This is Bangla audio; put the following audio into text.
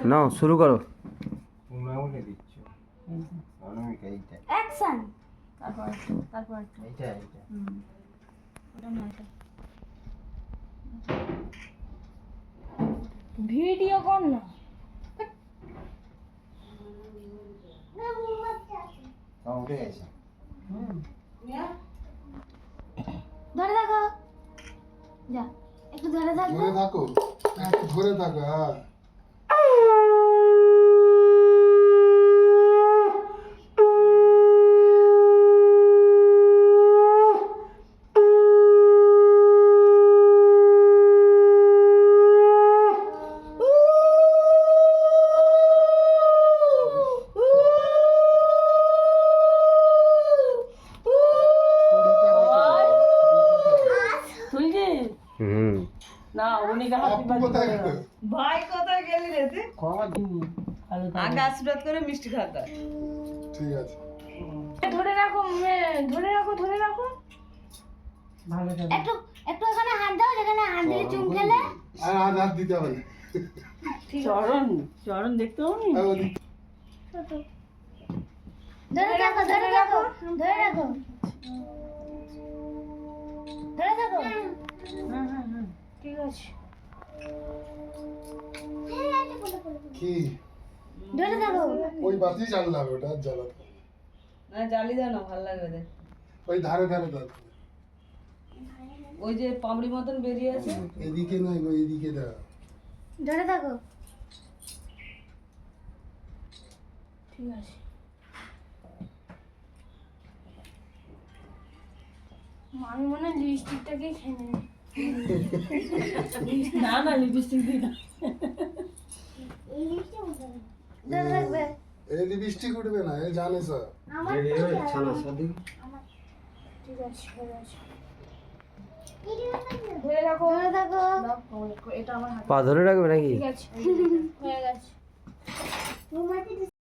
নাও শুরু করো। অ্যাকশন। তারপর ওটা না এটা ভিডিও কর না। ধরে থাকো, যা একটু ধরে থাকো, ধরে থাকো, একটু ধরে থাকো। হ্যাঁ হুম না উনিকে হাতে আপু কোথায় গেল? ভাই কোথায় গেলি রে তুই? আগে আশীর্বাদ করে মিষ্টি খাতা। ঠিক আছে। ধরে রাখো, ধরে রাখো, ধরে রাখো। ভালো করে একটু একটু এখানে হাত দাও, যেখানে হাত দিয়ে চুম খেলে। আর হাত দিতে হবে না। চরণ চরণ দেখতে হবে আর ওদিক ধরে রাখো, ধরে রাখো, ধরে রাখো, ধরে রাখো। ঠিক আছে। কি ধরে থাকো। ওই বাতি জ্বাললাম, ওটা আর জ্বালাতে হবে না। না জ্বালি দাও না, ভালো লাগবে দেখ। ওই ধারে ধারে দাও। ওই যে পামড়ি মতন বেরিয়ে আছে। এদিকে নয় গো, এদিকে দাও। ধরে থাকো। ঠিক আছে। আমি মনে হয় লিপস্টিকটাকে খেয়ে নেব। না না লিপস্টিক দিই না। ধরে রাখবে। এই লিপস্টিক উঠবে না, এ জানে স্যার। আমার রেডি হয়ে ছানা সাদি। ঠিক আছে, হয়ে গেছে। ধরে রাখো, ধরে থাকো। এটা আমার হাতে। পা ধরে রাখবে নাকি? ঠিক আছে, হয়ে গেছে।